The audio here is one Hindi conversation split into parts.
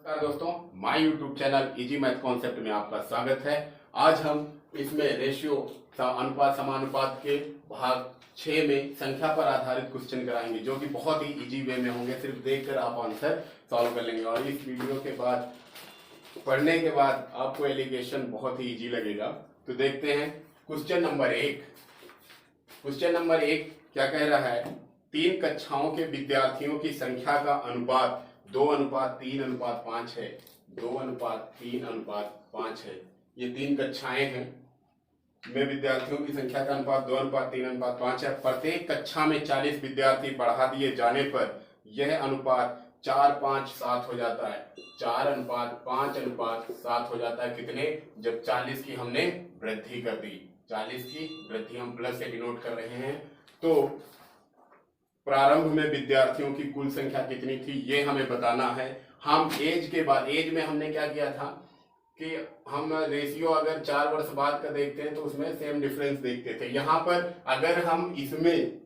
नमस्कार दोस्तों, my YouTube channel easy math concept में आपका स्वागत है। आज हम इसमें रेशियो अनुपात समानुपात के भाग 6 में संख्या पर आधारित क्वेश्चन कराएंगे, जो कि बहुत ही इजी वे में होंगे। सिर्फ देखकर आप आंसर सॉल्व कर लेंगे और इस वीडियो के बाद पढ़ने के बाद आपको एलिगेशन बहुत ही इजी लगेगा। तो देखते हैं क्वेश्चन नंबर 1। क्वेश्चन नंबर 1 क्या कह रहा है? 3 कक्षाओं के विद्यार्थियों की संख्या का अनुपात 2:3:5 है। 2:3:5 है। ये 3 कक्षाएं हैं में विद्यार्थियों की संख्या का अनुपात 2:3:5 है। प्रत्येक कक्षा में 40 विद्यार्थी बढ़ा दिए जाने पर यह अनुपात 4:5:7 हो जाता है। 4:5:7 हो जाता है। कितने? जब 40 की हमने वृद्धि कर दी। 40 की वृद्धि हम प्लस से डिनोट कर रहे हैं। तो प्रारंभ में विद्यार्थियों की कुल संख्या कितनी थी ये हमें बताना है। हम एज के बाद, एज में हमने क्या किया था कि हम रेशियो अगर 4 वर्ष बाद का देखते हैं तो उसमें सेम डिफरेंस देखते थे। यहाँ पर अगर हम इसमें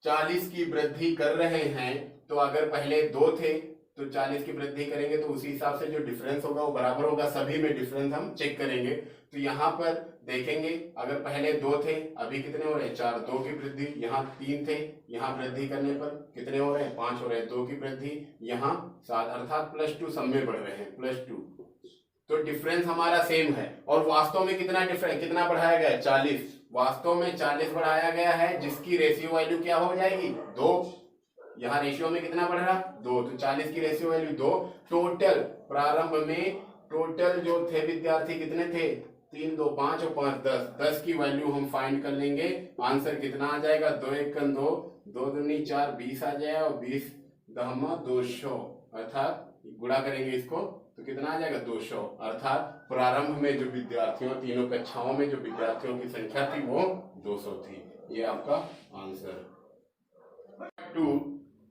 40 की वृद्धि कर रहे हैं तो अगर पहले 2 थे तो 40 की वृद्धि करेंगे तो उसी हिसाब से जो डिफरेंस होगा वो बराबर होगा। सभी में डिफरेंस हम चेक करेंगे। तो यहाँ पर देखेंगे अगर पहले 2 थे, अभी कितने हो रहे हैं? 4। 2 की वृद्धि, यहाँ 3 थे, यहाँ वृद्धि करने पर कितने हो रहे हैं? 5 हो रहे हैं। 2 की वृद्धि, यहाँ 7, अर्थात +2 सब में बढ़ रहे हैं, +2। तो डिफरेंस हमारा सेम है। और वास्तव में कितना डिफरेंस, कितना बढ़ाया गया है? 40। वास्तव में 40 बढ़ाया गया है, जिसकी रेशियो वैल्यू क्या हो जाएगी? 2। यहाँ रेशियो में कितना बढ़ रहा? 2। तो 40 की रेशियो वैल्यू 2। टोटल प्रारंभ में टोटल जो थे विद्यार्थी कितने थे? 3, 2, 5 और 5, 10। 10 की वैल्यू हम फाइंड कर लेंगे। आंसर कितना आ जाएगा? 2 1 2, 2 दूनी 4, 20 आ जाएगा और 20 दहमा 200, अर्थात गुणा करेंगे इसको तो कितना आ जाएगा? 200। अर्थात प्रारंभ में जो विद्यार्थियों, तीनों कक्षाओं में जो विद्यार्थियों की संख्या थी वो 200 थी। ये आपका आंसर। 2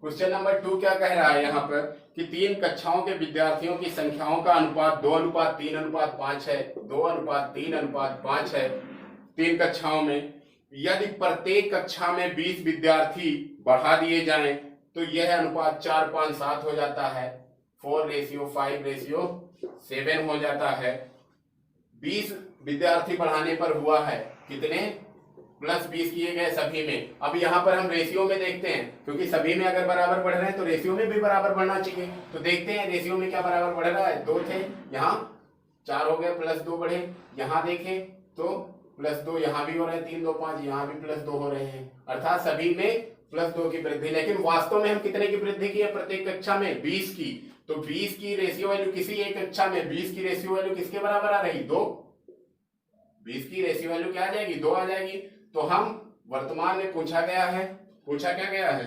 क्वेश्चन नंबर 2 क्या कह रहा है यहाँ पर कि 3 कक्षाओं के विद्यार्थियों की संख्याओं का अनुपात 2:3:5 है। 2:3:5 है 3 कक्षाओं में। यदि प्रत्येक कक्षा में 20 विद्यार्थी बढ़ा दिए जाएं तो यह अनुपात 4:5:7 हो जाता है। 4:5:7 हो जाता है। 20 विद्यार्थी बढ़ाने पर हुआ है कितने? +20 किए गए सभी में। अब यहाँ पर हम रेशियो में देखते हैं, क्योंकि सभी में अगर बराबर बढ़ रहे हैं तो रेशियो में भी बराबर बढ़ना चाहिए। तो देखते हैं रेशियो में क्या बराबर बढ़ रहा है। 2 थे, यहाँ 4 हो गए, +2 बढ़े। यहाँ देखें तो +2 यहाँ भी हो रहे हैं, 3, 2, 5 यहाँ भी +2 हो रहे हैं, अर्थात सभी में +2 की वृद्धि। लेकिन वास्तव में हम कितने की वृद्धि की है प्रत्येक कक्षा में? 20 की। तो 20 की रेशियो वैल्यू किसी एक कक्षा में 20 की रेशियो वैल्यू किसके बराबर आ रही? 2। 20 की रेशियो वैल्यू क्या आ जाएगी? 2 आ जाएगी। तो हम वर्तमान में पूछा क्या गया है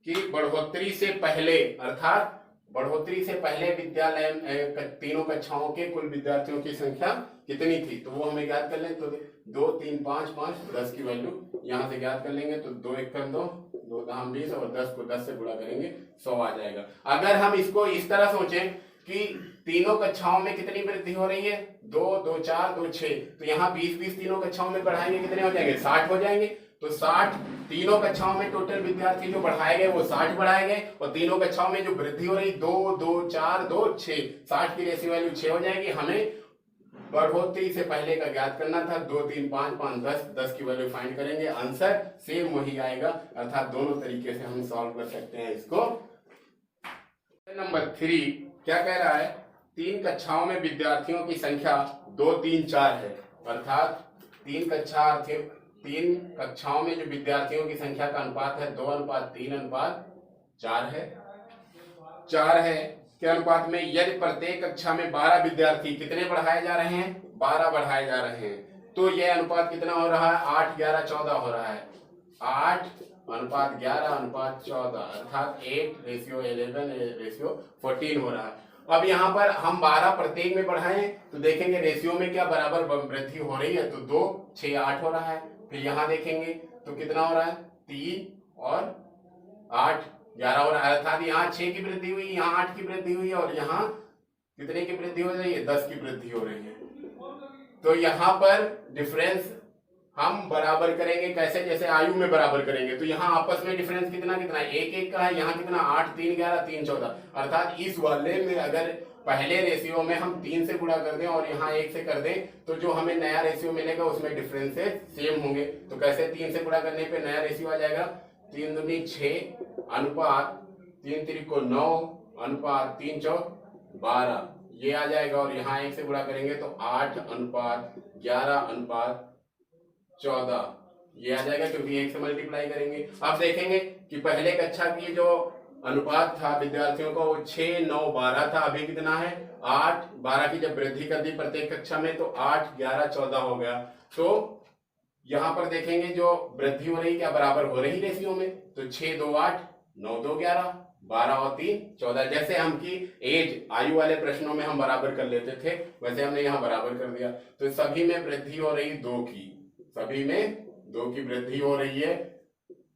कि बढ़ोतरी से पहले, अर्थात बढ़ोतरी से पहले विद्यालय तीनों कक्षाओं के कुल विद्यार्थियों की संख्या कितनी थी, तो वो हमें ज्ञात कर लें। तो 2 3 5 5 10 की वैल्यू यहां से ज्ञात कर लेंगे। तो 2 1 2, 2 दाम 20 और 10 को 10 से गुणा करेंगे 100 आ जाएगा। अगर हम इसको इस तरह सोचें कि तीनों कक्षाओं में कितनी वृद्धि हो रही है? 2 2 4 2 6, तो यहाँ 20 तीनों कक्षाओं में बढ़ाएंगे कितने हो जाएंगे? 60 हो जाएंगे। तो 60 तीनों कक्षाओं में टोटल विद्यार्थी जो बढ़ाए गए वो 60 बढ़ाए गए, और तीनों कक्षाओं में जो वृद्धि हो रही 2 2 4 2 6, 60 की रेशियो वैल्यू 6 हो जाएगी। हमें बढ़ोतरी से पहले का ज्ञात करना था। 2 3 5 5 10, 10 की वैल्यू फाइंड करेंगे, आंसर सेम वही आएगा। अर्थात दोनों तरीके से हम सॉल्व कर सकते हैं इसको। नंबर 3 क्या कह रहा है? 3 कक्षाओं में विद्यार्थियों की संख्या 2 3 4 है, अर्थात 3 कक्षाओं में जो विद्यार्थियों की संख्या का अनुपात है 2:3:4 है। 4 है के अनुपात में यदि प्रत्येक कक्षा में 12 विद्यार्थी कितने बढ़ाए जा रहे हैं? 12 बढ़ाए जा रहे हैं। तो यह अनुपात कितना हो रहा है? 8:11:14 हो रहा है। 8:11:14, अर्थात 8:11:14 हो रहा है। अब यहाँ पर हम 12 प्रत्येक में बढ़ाएं तो देखेंगे रेशियो में क्या बराबर वृद्धि हो रही है। तो 2 6 8 हो रहा है। फिर यहाँ देखेंगे तो कितना हो रहा है? 3 और 8 11 हो रहा है, अर्थात यहाँ 6 की वृद्धि हुई, यहाँ 8 की वृद्धि हुई, और यहाँ कितने की वृद्धि हो रही है? 10 की वृद्धि हो रही है। तो यहाँ पर डिफरेंस हम बराबर करेंगे कैसे? जैसे आयु में बराबर करेंगे। तो यहाँ आपस में डिफरेंस कितना कितना है? 1 1 का है। यहाँ कितना? 8 3 11 3 14, अर्थात इस वाले में अगर पहले रेशियो में हम 3 से गुणा कर दें और यहाँ 1 से कर दें तो जो हमें नया रेशियो मिलेगा उसमें डिफरेंसेस सेम होंगे। तो कैसे 3 से गुणा करने पे नया रेशियो आ जाएगा 3 दूनी 6 अनुपात 3 तिरिको 9 अनुपात 3 चौक 12 ये आ जाएगा। और यहाँ 1 से गुणा करेंगे तो 8 अनुपात 11 अनुपात 14 ये आ जाएगा क्योंकि 1 से मल्टीप्लाई करेंगे। अब देखेंगे कि पहले कक्षा की जो अनुपात था विद्यार्थियों का वो 6 9 12 था, अभी कितना है 8 12 की जब वृद्धि कर दी प्रत्येक कक्षा में तो 8 11 14 हो गया। तो यहाँ पर देखेंगे जो वृद्धि हो रही क्या बराबर हो रही रेशियो में, तो 6 2 8 9 2 11 12 और 3 14 जैसे हम की एज आयु वाले प्रश्नों में हम बराबर कर लेते थे वैसे हमने यहाँ बराबर कर दिया। तो सभी में वृद्धि हो रही 2 की, सभी में 2 की वृद्धि हो रही है।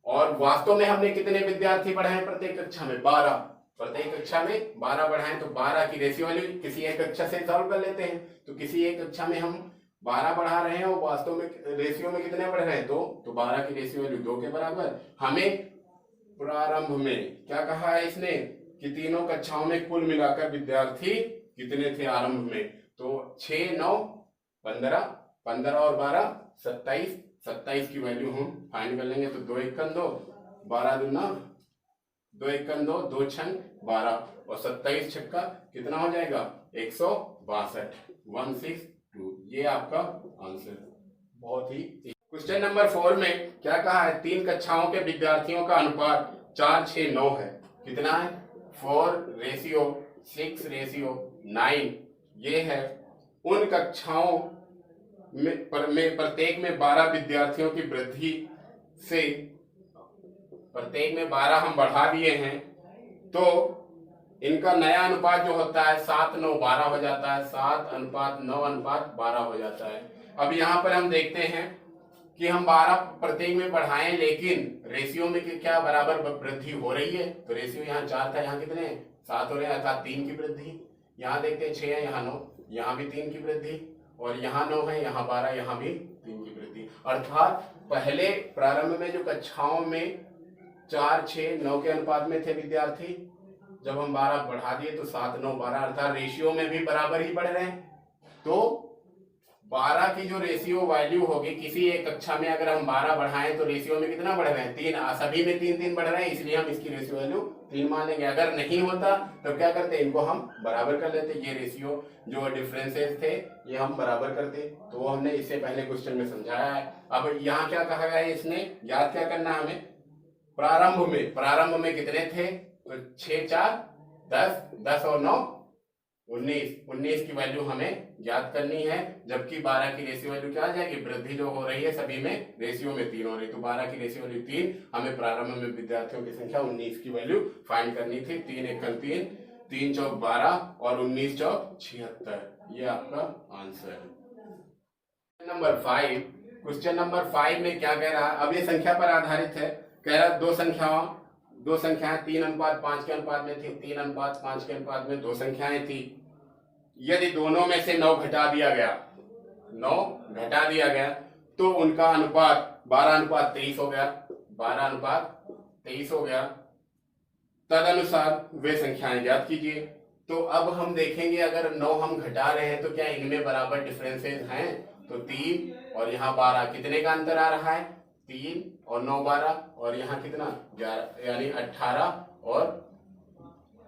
और वास्तव में हमने कितने विद्यार्थी बढ़ाए प्रत्येक कक्षा में 12, प्रत्येक कक्षा में 12 बढ़ाए। तो 12 की रेशियो वैल्यू किसी एक कक्षा से सॉल्व कर लेते हैं। तो किसी एक कक्षा में हम 12 बढ़ा रहे हैं और वास्तव में रेशियो में कितने बढ़ रहे हैं तो 12 की रेशियो वैल्यू 2 के बराबर। हमें प्रारंभ में क्या कहा है इसने कि तीनों कक्षाओं में कुल मिलाकर विद्यार्थी कितने थे आरंभ में, तो 6 9 15 15 और 12 27 27 की वैल्यू हम फाइंड कर लेंगे। तो 2 1 2 12 दूना 2 1 2 2 6 12 और 27 छक्का कितना हो जाएगा 162 162 ये आपका आंसर। बहुत ही क्वेश्चन नंबर 4 में क्या कहा है 3 कक्षाओं के विद्यार्थियों का अनुपात 4 6 9 है। कितना है 4:6:9 ये है। उन कक्षाओं में प्रत्येक में 12 विद्यार्थियों की वृद्धि से प्रत्येक में 12 हम बढ़ा दिए हैं तो इनका नया अनुपात जो होता है 7 9 12 हो जाता है, 7 अनुपात 9 अनुपात 12 हो जाता है। अब यहाँ पर हम देखते हैं कि हम 12 प्रत्येक में बढ़ाएं लेकिन रेशियो में क्या बराबर वृद्धि हो रही है। तो रेशियो यहाँ 4 था, यहाँ कितने 7 हो रहे हैं अर्थात 3 की वृद्धि। यहाँ देखते हैं 6 है, यहाँ 9, यहाँ भी 3 की वृद्धि और यहाँ 9 है, यहाँ 12, यहाँ भी 3 की वृद्धि। अर्थात पहले प्रारंभ में जो कक्षाओं में 4 6 9 के अनुपात में थे विद्यार्थी, जब हम 12 बढ़ा दिए तो 7 9 12 अर्थात रेशियो में भी बराबर ही बढ़ रहे हैं। तो 12 की जो रेशियो वैल्यू होगी किसी एक कक्षा में अगर हम 12 बढ़ाएं तो रेशियो में कितना बढ़ रहे हैं 3, सभी में 3 3 बढ़ रहे हैं इसलिए हम इसकी रेशियो वैल्यू 3 मान लेंगे। अगर नहीं होता तो क्या करते इनको हम बराबर कर लेते, ये रेशियो जो डिफरेंसेस थे ये हम बराबर करते। तो वो हमने इससे पहले क्वेश्चन में समझाया है। अब यहाँ क्या कहा गया है इसने याद क्या करना है हमें, प्रारंभ में कितने थे तो 6 4 10 10 और 9 19 की वैल्यू हमें याद करनी है। जबकि 12 की रेशियो वैल्यू क्या आ जाएगी, वृद्धि जो हो रही है सभी में रेशियो में 3 हो रही, तो 12 की रेशियो वैल्यू 3, हमें प्रारंभ में विद्यार्थियों की संख्या 19 की वैल्यू फाइंड करनी थी। 3 1 3 3 चौक 12 और 19 चौक 76 ये आपका आंसर है। नंबर 5, क्वेश्चन नंबर 5 में क्या कह रहा है, अब ये संख्या पर आधारित है। कह रहा दो संख्याएं 3 अनुपात 5 के अनुपात में थी, 3 अनुपात 5 के अनुपात में दो संख्याएं थी। यदि दोनों में से 9 घटा दिया गया तो उनका अनुपात 12 अनुपात 23 हो गया, 12 अनुपात 23 हो गया। तदनुसार वे संख्याएं ज्ञात कीजिए। तो अब हम देखेंगे अगर 9 हम घटा रहे हैं तो क्या इनमें बराबर डिफरेंसेस हैं, तो 3 और यहाँ 12 कितने का अंतर आ रहा है 3 और 9 12 और यहाँ कितना 11 यानी 18 और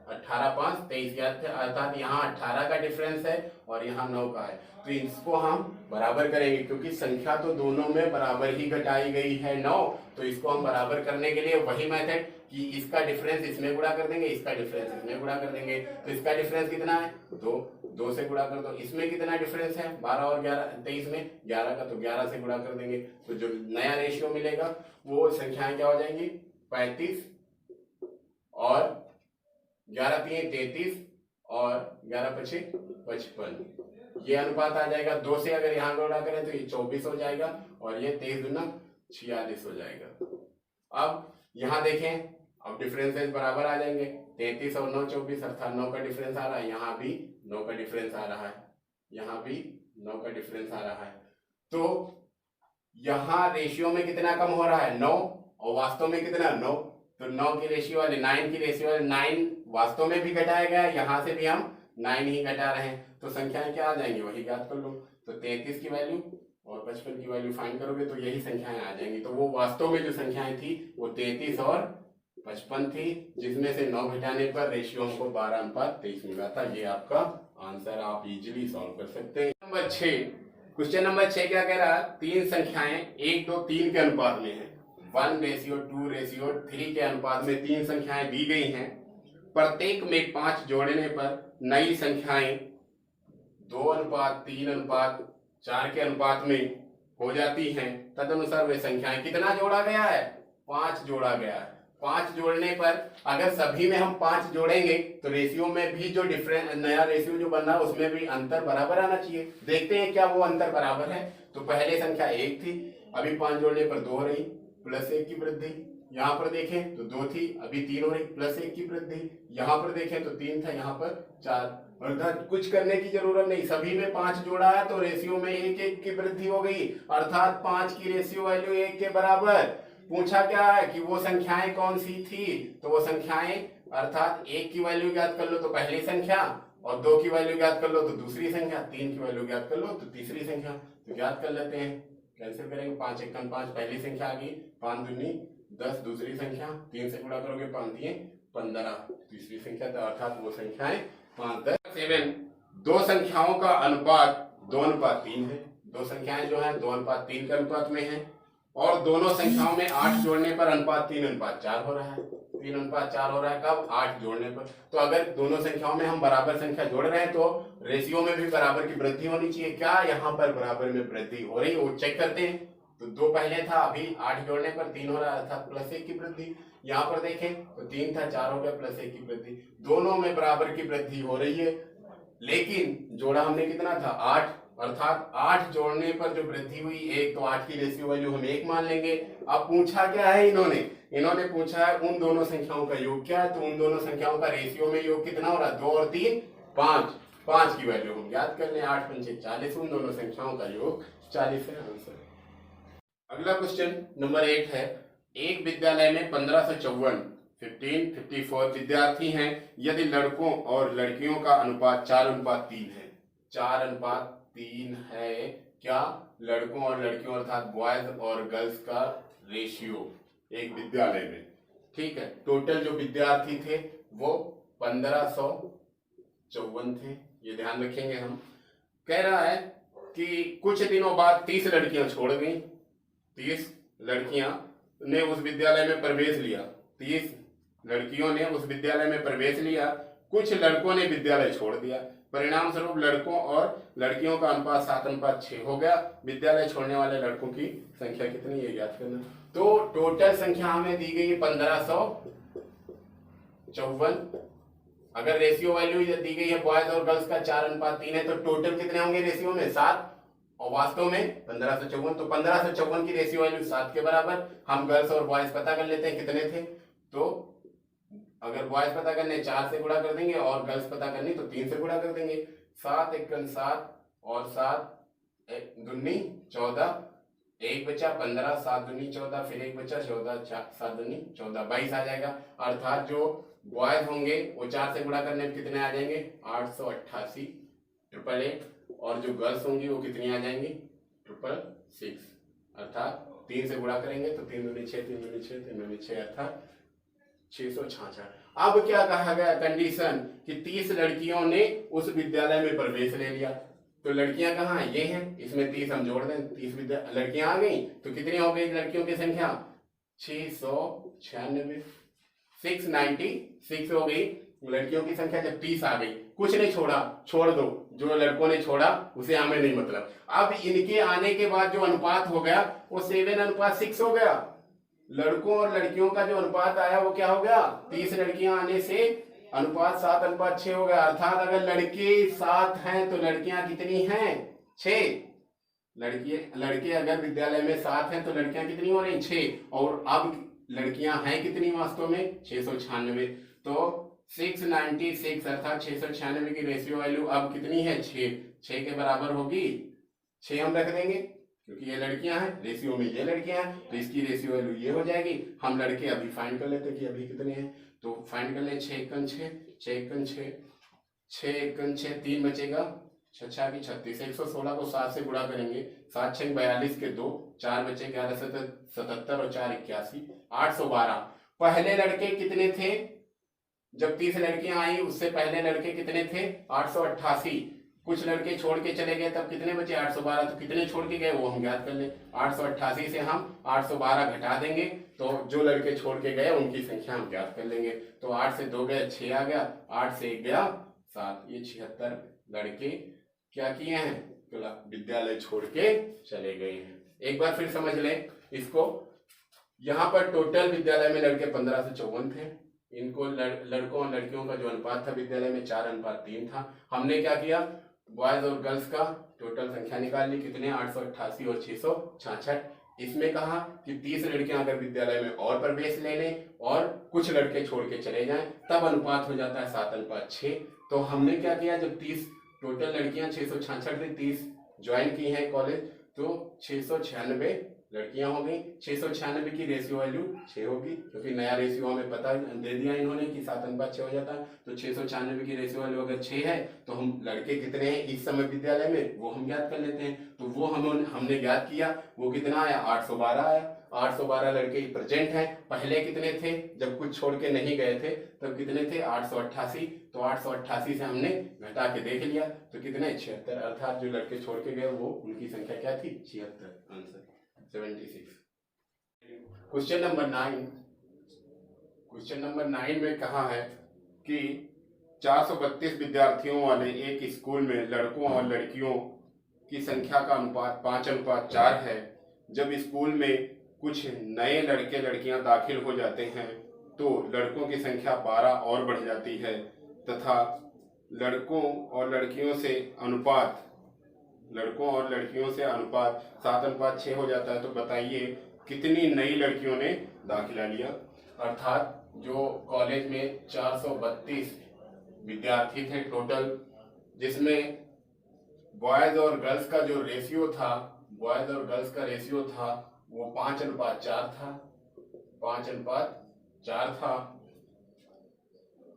18 5 23 अर्थात यहाँ 18 का डिफरेंस है और यहाँ 9 का है। तो इसको हम बराबर करेंगे क्योंकि संख्या तो दोनों में बराबर ही घटाई गई है 9, तो इसको हम बराबर करने के लिए वही मेथड कि इसका डिफरेंस इसमें गुणा कर देंगे, इसका डिफरेंस इसमें गुणा कर देंगे। तो इसका डिफरेंस कितना है 2 से गुणा कर दो। इसमें कितना डिफरेंस है 12 और 11 23 में 11 का, तो 11 से गुणा कर देंगे। तो जो नया रेशियो मिलेगा वो संख्याएं क्या हो जाएंगी 35 और 11 3 33 और 11 5 55 ये अनुपात आ जाएगा। 2 से अगर यहाँ गुणा करें तो ये 24 हो जाएगा और ये 23 दूना 46 हो जाएगा। अब यहाँ देखें अब डिफरेंसेस बराबर आ जाएंगे, 33 और 9 24 अर्थात 9 का डिफरेंस आ रहा है, यहाँ भी 9 का डिफरेंस आ रहा है, यहाँ भी 9 का डिफरेंस आ रहा है। तो यहाँ रेशियो में कितना कम हो रहा है 9 और वास्तव में कितना 9, तो 9 की रेशियो वाले 9 की रेशियो वाले 9 वास्तव में भी घटाया गया, यहाँ से भी हम 9 ही घटा रहे हैं, तो संख्याएं क्या आ जाएंगी वही ज्ञात कर लो। तो 33 की वैल्यू और 55 की वैल्यू फाइंड करोगे तो यही संख्याएं आ जाएंगी। तो वो वास्तव में जो संख्याएं थी वो 33 और 55 थी, जिसमें से 9 घटाने पर रेशियो हमको 12:23 मिला था। ये आपका आंसर, आप इजीली सॉल्व कर सकते हैं। नंबर 6, क्वेश्चन नंबर 6 क्या कह रहा है, तीन संख्याएं 1, 2, 3 के अनुपात में है। 1:2:3 के अनुपात में तीन संख्याएं दी गई हैं। प्रत्येक में 5 जोड़ने पर नई संख्याएं 2:3:4 के अनुपात में हो जाती हैं। तदनुसार वे संख्याएं कितना जोड़ा गया है, 5 जोड़ा गया है। 5 जोड़ने पर अगर सभी में हम 5 जोड़ेंगे तो रेशियो में भी जो डिफरेंस, नया रेशियो जो बन रहा है उसमें भी अंतर बराबर आना चाहिए। देखते हैं क्या वो अंतर बराबर है। तो पहले संख्या 1 थी, अभी 5 जोड़ने पर 2 हो रही, +1 की वृद्धि। यहाँ पर देखें तो 2 थी, अभी 3 हो रही, +1 की वृद्धि। यहाँ पर देखें तो 3 था, यहाँ पर 4। अर्थात कुछ करने की जरूरत नहीं, सभी में 5 जोड़ा है तो रेशियो में 1 की वृद्धि हो गई, अर्थात 5 की रेशियो वैल्यू 1 के बराबर। पूछा क्या है कि वो संख्याएं कौन सी थी, तो वो संख्याएं अर्थात 1 की वैल्यू ज्ञात कर लो तो पहली संख्या, और 2 की वैल्यू ज्ञात कर लो तो दूसरी संख्या, 3 की वैल्यू ज्ञात कर लो तो तीसरी संख्या। तो ज्ञात कर लेते हैं, कैसे करेंगे। 5 × 5 पहली संख्या आ गई, 5 दूनी 10 दूसरी संख्या, 3 से गुणा करोगे 5 दिए 15 तीसरी संख्या, तो अर्थात वो संख्याएं 5, 10, 7। दो संख्याओं का अनुपात 2:3 है। दो संख्याएं जो है 2:3 के अनुपात में है, और दोनों संख्याओं में 8 जोड़ने पर अनुपात 3:4 हो रहा है। 3:4 हो रहा है कब, 8 जोड़ने पर। तो अगर दोनों संख्याओं में हम बराबर संख्या जोड़ रहे हैं तो रेशियो में भी बराबर की वृद्धि होनी चाहिए। क्या यहाँ पर बराबर में वृद्धि हो रही है वो चेक करते हैं। तो 2 पहले था, अभी 8 जोड़ने पर 3 हो रहा है, अर्थात +1 की वृद्धि। यहाँ पर देखें तो 3 था, 4 हो गया, +1 की वृद्धि। दोनों में बराबर की वृद्धि हो रही है, लेकिन जोड़ा हमने कितना था, 8, अर्थात 8 जोड़ने पर जो वृद्धि हुई 1, तो 8 की रेशियो वैल्यू हम 1 मान लेंगे। अब पूछा क्या है इन्होंने पूछा है उन दोनों संख्याओं का योग क्या है, तो उन दोनों संख्याओं का रेशियो में योग कितना हो रहा है, 2 और 3 5। 5 की वैल्यू हम याद कर लें, 8 × 5 = 40, उन दोनों संख्याओं का योग 40 है आंसर। अगला क्वेश्चन नंबर 8 है, एक विद्यालय में 1554 विद्यार्थी हैं। यदि लड़कों और लड़कियों का अनुपात 4:3 है, 4:3 है क्या, लड़कों और लड़कियों अर्थात बॉयज और गर्ल्स का रेशियो एक विद्यालय में, ठीक है। टोटल जो विद्यार्थी थे वो 1554 थे, ये ध्यान रखेंगे हम। कह रहा है कि कुछ दिनों बाद 30 लड़कियां छोड़ गई, 30 लड़कियां ने उस विद्यालय में प्रवेश लिया, 30 लड़कियों ने उस विद्यालय में प्रवेश लिया, कुछ लड़कों ने विद्यालय छोड़ दिया। परिणाम स्वरूप लड़कों और लड़कियों का अनुपात 7:6 हो गया। विद्यालय छोड़ने वाले लड़कों की संख्या कितनी है याद करना। तो टोटल संख्या हमें दी गई 1554। अगर रेशियो वैल्यू दी गई है बॉयज और गर्ल्स का 4:3 है, तो टोटल कितने होंगे रेशियो में, 7, और वास्तव में 1554। तो 1554 की रेशियो वैल्यू 7 के बराबर। हम गर्ल्स और बॉयज पता कर लेते हैं कितने थे। तो अगर बॉयज पता करने 4 से गुणा कर देंगे और गर्ल्स पता करनी तो 3 से गुणा कर देंगे। 7 × 7 और 7 दूनी 14, 1 बचा 15, 7 दूनी 14, फिर 1 बचा 14, 7 दूनी 14, 22 आ जाएगा। अर्थात जो बॉयज होंगे वो 4 से गुणा करने में कितने आ जाएंगे, 888 888, और जो गर्ल्स होंगी वो कितनी आ जाएंगी, 666। अर्थात 3 से गुणा करेंगे तो 3 दूनी 6, 3 दूनी 6, 3 दूनी 6, अर्थात 666। अब क्या कहा गया कंडीशन कि 30 लड़कियों ने उस विद्यालय में प्रवेश ले लिया। तो लड़कियां कहाँ हैं, ये हैं, इसमें 30 हम जोड़ दें, 30 लड़कियां आ गई तो कितनी हो गई लड़कियों की संख्या, 696, 696 हो गई लड़कियों की संख्या जब 30 आ गई। कुछ नहीं छोड़ा, छोड़ दो, जो लड़कों ने छोड़ा उसे हमें नहीं मतलब। अब इनके आने के बाद जो अनुपात हो गया वो 7:6 हो गया। लड़कों और लड़कियों का जो अनुपात आया वो क्या हो गया, 30 लड़कियां आने से अनुपात 7:6 हो गया। अर्थात अगर लड़के 7 हैं तो लड़कियां कितनी हैं, 6। लड़के अगर विद्यालय में 7 हैं तो लड़कियां कितनी हो रही, 6। और अब लड़कियां हैं कितनी वास्तव में, 696। तो 696 अर्थात 696 की रेशियो वैल्यू अब कितनी है, 6 के बराबर होगी। 6 हम रख देंगे क्योंकि ये लड़कियां हैं, रेशियो में ये लड़कियां हैं, तो इसकी रेशियो वैल्यू ये हो जाएगी। हम लड़के अभी फाइंड कर लेते हैं कि अभी कितने हैं, तो फाइंड कर लें 6 × 6, 6 × 6 6 एकम 6, 3 बचेगा, 6 की 36, 116 को 7 से गुणा करेंगे, 7 6 42 के 2, 4 बचे 11 77 और 4 81, 812। पहले लड़के कितने थे जब 30 लड़कियां आई, उससे पहले लड़के कितने थे? 888। कुछ लड़के छोड़ के चले गए, तब कितने बचे? 812। तो कितने छोड़ के गए वो हम ज्ञात कर ले। 888 से हम 812 घटा देंगे, तो जो लड़के छोड़ के गए उनकी संख्या हम ज्ञात कर लेंगे। तो 8 से 2 गए 6 आ गया, 8 से 1 गया 7। ये 76 लड़के क्या किए हैं? विद्यालय छोड़ के चले गए हैं। एक बार फिर समझ लें इसको। यहाँ पर टोटल विद्यालय में लड़के 15 से 54 थे। इनको लड़कों और लड़कियों का जो अनुपात था विद्यालय में 4:3 था। हमने क्या किया? बॉयज और गर्ल्स का टोटल संख्या निकाल ली। कितने? 888 और 666। इसमें कहा कि 30 लड़कियां अगर विद्यालय में और प्रवेश ले लें और कुछ लड़के छोड़ के चले जाएं, तब अनुपात हो जाता है 7:6। तो हमने क्या किया? जब 30 टोटल लड़कियां 666 से 30 ज्वाइन की हैं कॉलेज, तो 696 लड़कियां हो गई। 696 की रेशियो वैल्यू 6 होगी, क्योंकि नया रेशियो हमें पता दे दिया इन्होंने कि 7:6 हो जाता है। तो 696 की रेशियो वैल्यू अगर 6 है, तो हम लड़के कितने हैं इस समय विद्यालय में वो हम ज्ञात कर लेते हैं। तो वो हमने ज्ञात किया। वो कितना आया? 812 आया। 812 लड़के प्रेजेंट हैं। पहले कितने थे जब कुछ छोड़ के नहीं गए थे? तब कितने थे? 888। तो 888 से हमने घटा के देख लिया, तो कितने? 76। अर्थात जो लड़के छोड़ के गए वो उनकी संख्या क्या थी? 76। Answer 76। Question number 9। Question number 9 में कहा है कि 432 विद्यार्थियों वाले एक स्कूल में लड़कों और लड़कियों की संख्या का अनुपात 5:4 है। जब स्कूल में कुछ नए लड़के लड़कियां दाखिल हो जाते हैं तो लड़कों की संख्या 12 और बढ़ जाती है तथा लड़कों और लड़कियों से अनुपात 7:6 हो जाता है। तो बताइए कितनी नई लड़कियों ने दाखिला लिया? अर्थात जो कॉलेज में 432 विद्यार्थी थे टोटल, जिसमें बॉयज और गर्ल्स का जो रेशियो था, वो 5:4 था। 5:4 था।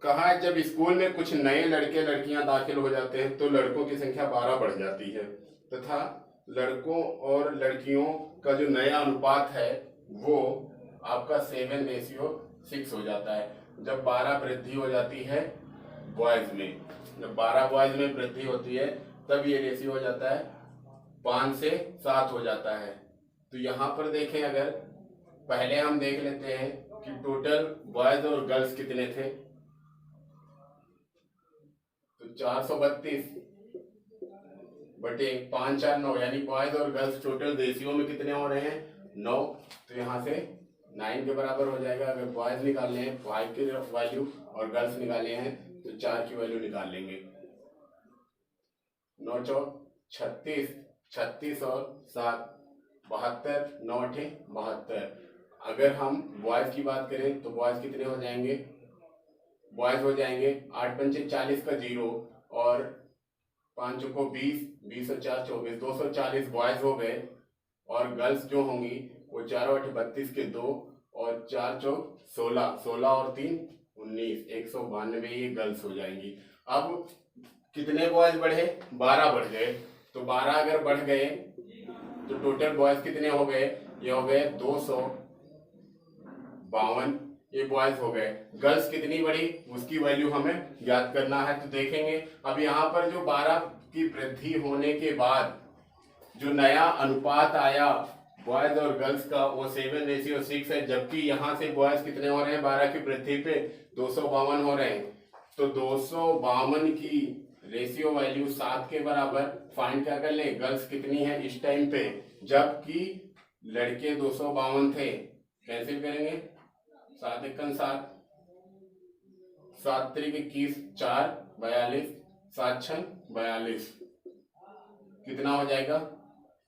कहा जब स्कूल में कुछ नए लड़के लड़कियां दाखिल हो जाते हैं तो लड़कों की संख्या 12 बढ़ जाती है तथा लड़कों और लड़कियों का जो नया अनुपात है वो आपका 7:6 हो जाता है। जब 12 वृद्धि हो जाती है बॉयज में, जब 12 बॉयज में वृद्धि होती है तब ये रेशियो हो जाता है 5 से 7 हो जाता है। तो यहाँ पर देखें, अगर पहले हम देख लेते हैं कि टोटल बॉयज और गर्ल्स कितने थे। तो 432 बटे 5 4 9, यानी बॉयज और गर्ल्स टोटल रेशियो में कितने हो रहे हैं? 9। तो यहाँ से 9 के बराबर हो जाएगा। अगर बॉयज निकालने हैं 5 की वैल्यू और गर्ल्स निकाले हैं तो 4 की वैल्यू निकाल लेंगे। 9 4 36, 36 और 7 72, 9 8 72। अगर हम बॉयज की बात करें तो बॉयज कितने हो जाएंगे? बॉयज हो जाएंगे 8 5 40 का 0 और 5 को 20, 20 और 4 24, 240 बॉयज हो गए। और गर्ल्स जो होंगी वो 4 8 32 के 2 और 4 4 16, 16 और 3 19, 192 ये गर्ल्स हो जाएंगी। अब कितने बॉयज बढ़े? 12 बढ़ गए। तो 12 अगर बढ़ गए तो टोटल बॉयज कितने हो गए? ये हो गए 252, ये बॉयज हो गए। गर्ल्स कितनी बढ़ी उसकी वैल्यू हमें ज्ञात करना है। तो देखेंगे अब यहाँ पर जो 12 की वृद्धि होने के बाद जो नया अनुपात आया बॉयज और गर्ल्स का वो 7:6 है, जबकि यहाँ से बॉयज कितने हो रहे हैं? 12 की वृद्धि पे 252 हो रहे हैं। तो 252 की रेशियो वैल्यू 7 के बराबर फाइंड क्या कर लें? गर्ल्स कितनी है इस टाइम पे, जबकि लड़के 252 थे। कैंसिल करेंगे, 7 एकम 7, 7 3 21, 4 42, 7 6 42, कितना हो जाएगा?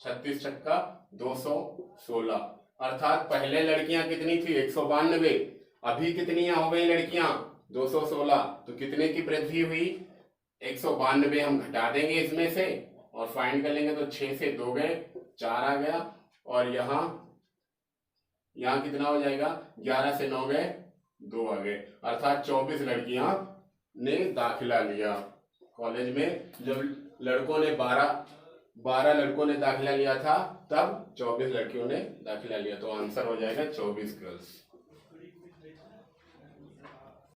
36 छक्का 216। अर्थात पहले लड़कियां कितनी थी? 192। अभी कितनी हो गई लड़कियां? 216। तो कितने की वृद्धि हुई? 192 हम घटा देंगे इसमें से और फाइंड कर लेंगे। तो 6 से 2 गए, 4 आ गया और यहाँ कितना हो जाएगा? 11 से 9 गए, 2 आ गए। अर्थात 24 लड़कियां ने दाखिला लिया। कॉलेज में जब लड़कों ने 12 लड़कों ने दाखिला लिया था, तब 24 लड़कियों ने दाखिला लिया, तो आंसर हो जाएगा 24 गर्ल्स।